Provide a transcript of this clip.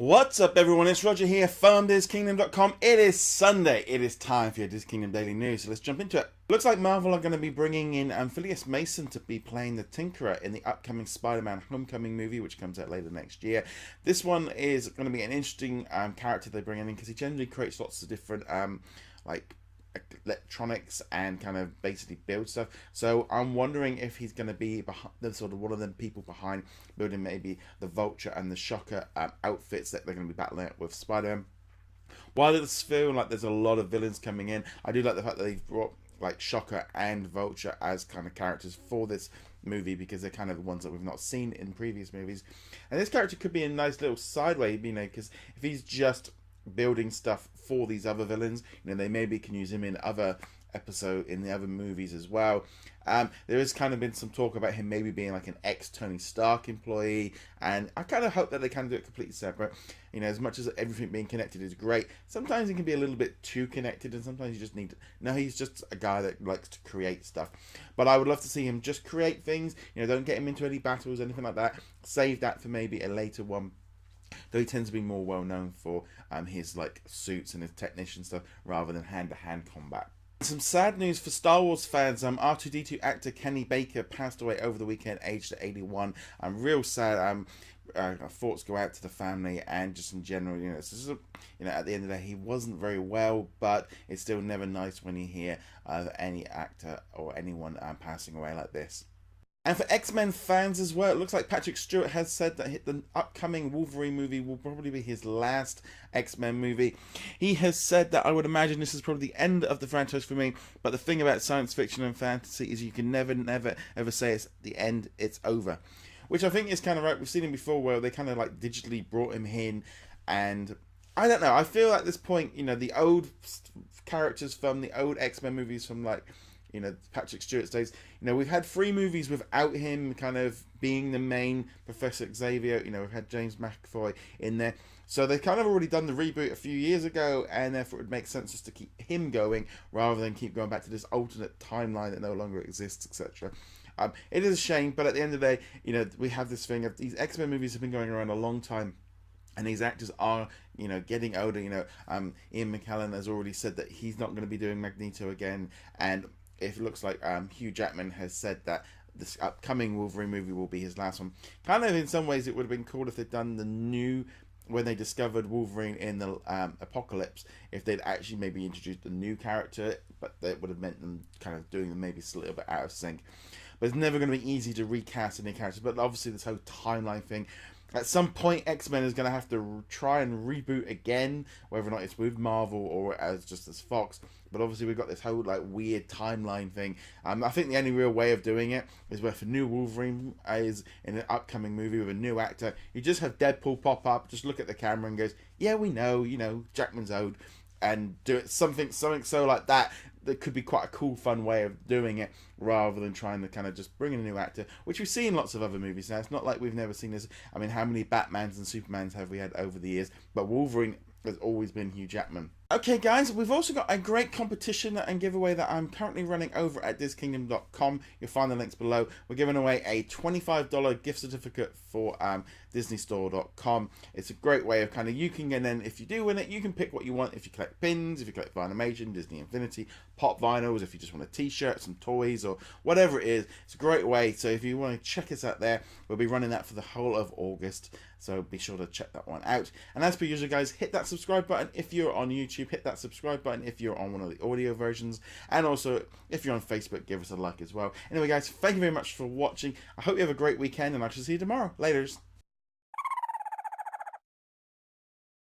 What's up, everyone? It's Roger here from DisKingdom.com. It is Sunday. It is time for your DisKingdom Daily News, so let's jump into it. Looks like Marvel are going to be bringing in Phileas Mason to be playing the Tinkerer in the upcoming Spider-Man Homecoming movie, which comes out later next year. This one is going to be an interesting character they bring in because he generally creates lots of different like electronics and kind of basically build stuff. So I'm wondering if he's going to be the sort of one of them people behind building maybe the Vulture and the Shocker outfits that they're going to be battling with Spider-Man. While it's feeling like there's a lot of villains coming in, I do like the fact that they've brought like Shocker and Vulture as kind of characters for this movie because they're kind of the ones that we've not seen in previous movies. And this character could be a nice little sideway, because if he's just building stuff for these other villains, they maybe can use him in other in the other movies as well. There has kind of been some talk about him maybe being like an ex-Tony Stark employee, and I kind of hope that they can do it completely separate. As much as everything being connected is great, sometimes it can be a little bit too connected, and sometimes you just need to... No, he's just a guy that likes to create stuff. But I would love to see him just create things. Don't get him into any battles, anything like that. Save that for maybe a later one. Though he tends to be more well known for his like suits and his technician stuff rather than hand-to-hand combat. Some sad news for Star Wars fans. R2-D2 actor Kenny Baker passed away over the weekend, aged 81. I'm real sad. Our thoughts go out to the family and just in general. This is at the end of the day, he wasn't very well, but it's still never nice when you hear of any actor or anyone passing away like this. And for X-Men fans as well, it looks like Patrick Stewart has said that the upcoming Wolverine movie will probably be his last X-Men movie. He has said that I would imagine this is probably the end of the franchise for me, but the thing about science fiction and fantasy is you can never, ever say it's the end, it's over. Which I think is kind of right. We've seen him before where they kind of like digitally brought him in, and I don't know, I feel at this point, the old characters from the old X-Men movies from like, Patrick Stewart's days. We've had 3 movies without him kind of being the main Professor Xavier. We've had James McAvoy in there. So they've kind of already done the reboot a few years ago, and therefore it would make sense just to keep him going rather than keep going back to this alternate timeline that no longer exists, etc. It is a shame, but at the end of the day, we have this thing of these X-Men movies have been going around a long time. And these actors are, getting older. Ian McKellen has already said that he's not going to be doing Magneto again. And it looks like Hugh Jackman has said that this upcoming Wolverine movie will be his last one. Kind of in some ways it would have been cool if they'd done the new, when they discovered Wolverine in the Apocalypse, if they'd actually maybe introduced a new character, but that would have meant them kind of doing them maybe a little bit out of sync. But it's never going to be easy to recast any characters, but obviously this whole timeline thing, at some point X-Men is going to have to try and reboot again, whether or not it's with Marvel or as Fox. But obviously we've got this whole like weird timeline thing. I think the only real way of doing it is where if a new Wolverine is in an upcoming movie with a new actor, you just have Deadpool pop up, just look at the camera and goes, yeah, we know, Jackman's old, and do it something so like that. That could be quite a cool, fun way of doing it, rather than trying to kind of just bring in a new actor, which we see in lots of other movies now. It's not like we've never seen this. I mean, how many Batmans and Supermans have we had over the years? But Wolverine has always been Hugh Jackman. Okay, guys, we've also got a great competition and giveaway that I'm currently running over at DisKingdom.com. You'll find the links below. We're giving away a $25 gift certificate for DisneyStore.com. It's a great way of and then if you do win it, you can pick what you want. If you collect pins, if you collect Vinimation, Disney Infinity, pop vinyls, if you just want a t-shirt, some toys, or whatever it is, it's a great way. So if you want to check us out there, we'll be running that for the whole of August. So be sure to check that one out. And as per usual, guys, hit that subscribe button if you're on YouTube. Hit that subscribe button if you're on one of the audio versions. And also, if you're on Facebook, give us a like as well. Anyway, guys, thank you very much for watching. I hope you have a great weekend, and I shall see you tomorrow. Laters.